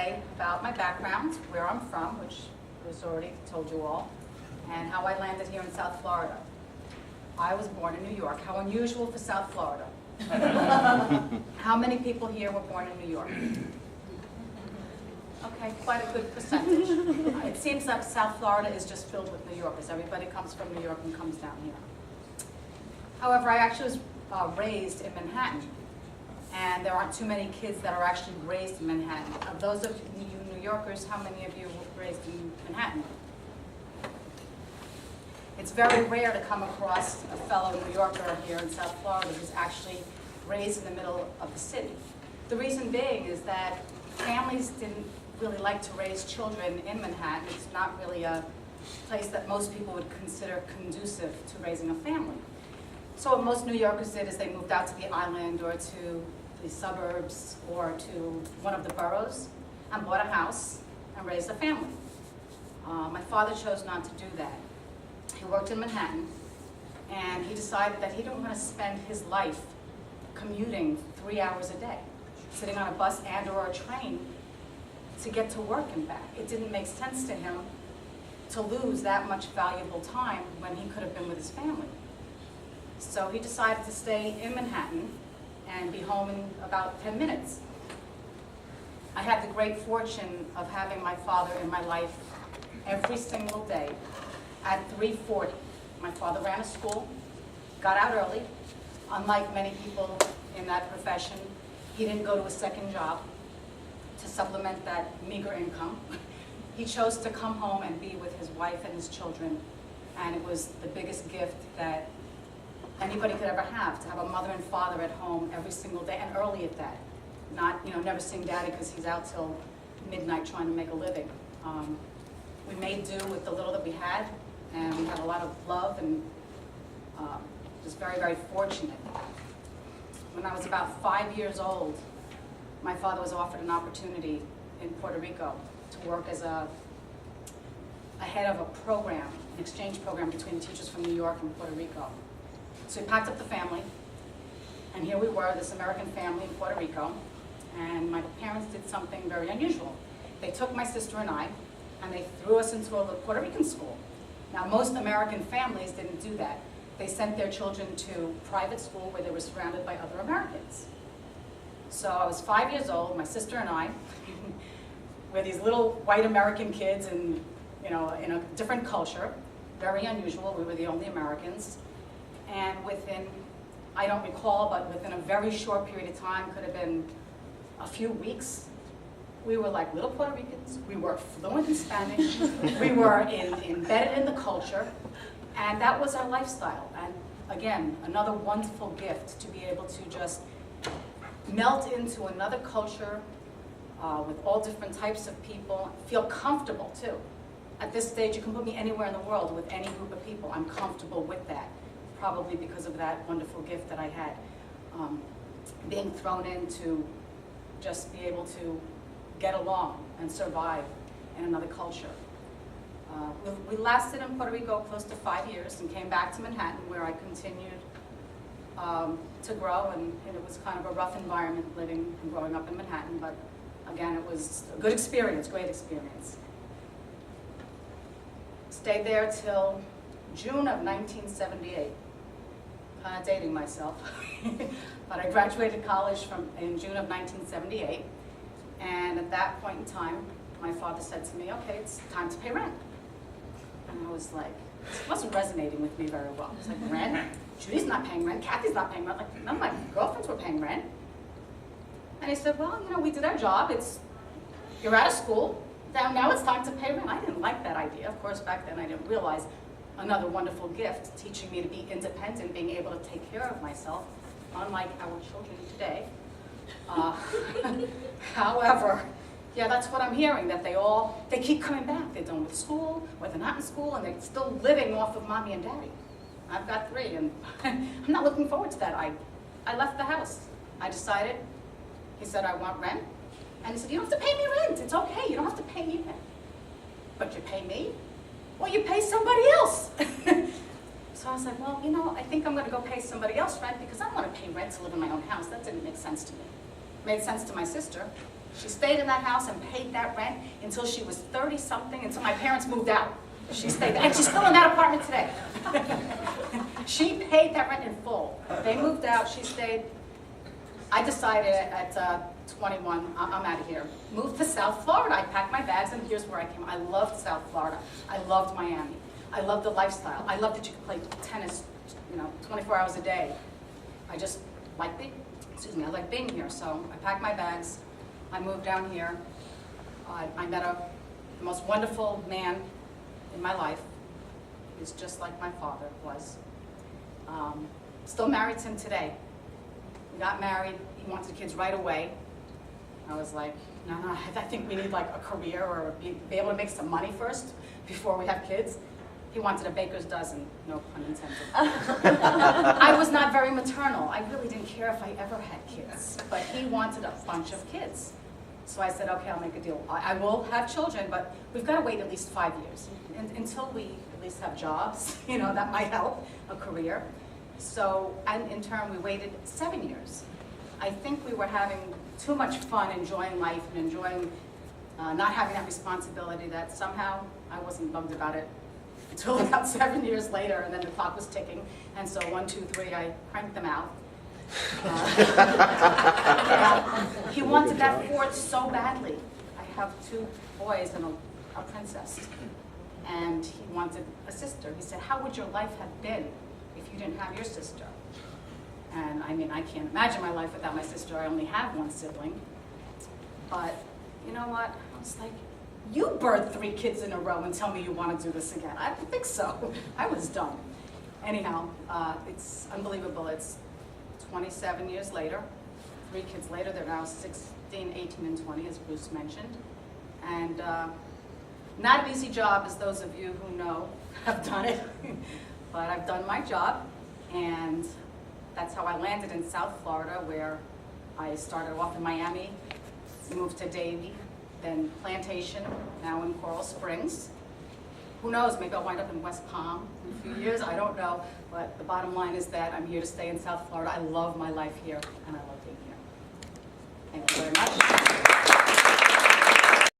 today about my background, where I'm from, which was already told you all, and how I landed here in South Florida. I was born in New York. How unusual for South Florida. How many people here were born in New York? Okay, quite a good percentage. It seems like South Florida is just filled with New Yorkers. Everybody comes from New York and comes down here. However, I actually was raised in Manhattan, and there aren't too many kids that are actually raised in Manhattan. Of those of you New Yorkers, how many of you were raised in Manhattan? It's very rare to come across a fellow New Yorker here in South Florida who's actually raised in the middle of the city. The reason being is that families didn't really like to raise children in Manhattan. It's not really a place that most people would consider conducive to raising a family. So what most New Yorkers did is they moved out to the island or to the suburbs or to one of the boroughs and bought a house and raised a family. My father chose not to do that. He worked in Manhattan, and he decided that he didn't want to spend his life commuting 3 hours a day, sitting on a bus and or a train to get to work and back. It didn't make sense to him to lose that much valuable time when he could have been with his family. So he decided to stay in Manhattan and be home in about 10 minutes. I had the great fortune of having my father in my life every single day. At 3:40, my father ran a school, got out early. Unlike many people in that profession, he didn't go to a second job to supplement that meager income. He chose to come home and be with his wife and his children, and it was the biggest gift that anybody could ever have, to have a mother and father at home every single day, and early at that. Not, never seeing daddy because he's out till midnight trying to make a living. We made do with the little that we had, and we had a lot of love and just very, very fortunate. When I was about 5 years old, my father was offered an opportunity in Puerto Rico to work as a head of a program, an exchange program between teachers from New York and Puerto Rico. So he packed up the family, and here we were, this American family in Puerto Rico, and my parents did something very unusual. They took my sister and I, and they threw us into a Puerto Rican school. Now, most American families didn't do that. They sent their children to private school where they were surrounded by other Americans. So I was 5 years old, my sister and I, we're these little white American kids in a different culture, very unusual. We were the only Americans. And within, I don't recall, but within a very short period of time, could have been a few weeks, we were like little Puerto Ricans. We were fluent in Spanish. We were embedded in the culture. And that was our lifestyle. And again, another wonderful gift to be able to just melt into another culture with all different types of people, feel comfortable too. At this stage, you can put me anywhere in the world with any group of people. I'm comfortable with that, probably because of that wonderful gift that I had. Being thrown in to just be able to get along and survive in another culture. We lasted in Puerto Rico close to 5 years and came back to Manhattan, where I continued to grow, and it was kind of a rough environment living and growing up in Manhattan, but again, it was a good experience, great experience. Stayed there till June of 1978. Kind of dating myself, but I graduated college in June of 1978, and at that point in time, my father said to me, okay, it's time to pay rent. And I was like, this wasn't resonating with me very well. I was like, rent? Judy's not paying rent, Kathy's not paying rent, like none of my girlfriends were paying rent. And he said, well, we did our job, you're out of school, now it's time to pay rent. I didn't like that idea. Of course, back then I didn't realize another wonderful gift, teaching me to be independent, being able to take care of myself, unlike our children today. However, yeah, that's what I'm hearing, that they keep coming back. They're done with school, or they're not in school, and they're still living off of mommy and daddy. I've got 3, and I'm not looking forward to that. I left the house. I decided, he said, I want rent. And he said, you don't have to pay me rent. It's okay, you don't have to pay me rent. But you pay me? Well, you pay somebody else. So I was like, well, I think I'm going to go pay somebody else rent because I don't want to pay rent to live in my own house. That didn't make sense to me. It made sense to my sister. She stayed in that house and paid that rent until she was 30-something, until my parents moved out. She stayed there, and she's still in that apartment today. She paid that rent in full. They moved out, she stayed. I decided at 21, I'm out of here. Moved to South Florida. I packed my bags, and here's where I came. I loved South Florida. I loved Miami. I loved the lifestyle. I loved that you could play tennis, 24 hours a day. I just like I like being here. So I packed my bags. I moved down here. I met the most wonderful man in my life. He's just like my father was. Still married to him today. We got married. He wanted kids right away. I was like, no, I think we need like a career or be able to make some money first before we have kids. He wanted a baker's dozen, no pun intended. I was not very maternal. I really didn't care if I ever had kids, but he wanted a bunch of kids. So I said, okay, I'll make a deal. I will have children, but we've got to wait at least 5 years until we at least have jobs. That might help, a career. So, and in turn, we waited 7 years. I think we were having too much fun, enjoying life and enjoying not having that responsibility that somehow I wasn't bummed about it until about 7 years later, and then the clock was ticking. And so 1, 2, 3, I cranked them out. He wanted that fourth so badly. I have 2 boys and a princess. And he wanted a sister. He said, how would your life have been if you didn't have your sister? And I mean, I can't imagine my life without my sister. I only have 1 sibling. But you know what? I was like, you birthed 3 kids in a row and tell me you want to do this again. I don't think so. I was done. Anyhow, it's unbelievable. It's 27 years later, 3 kids later. They're now 16, 18, and 20, as Bruce mentioned. And not an easy job, as those of you who know have done it. But I've done my job, and that's how I landed in South Florida, where I started off in Miami, moved to Davie, then Plantation, now in Coral Springs. Who knows, maybe I'll wind up in West Palm in a few years, I don't know. But the bottom line is that I'm here to stay in South Florida. I love my life here, and I love being here. Thank you very much.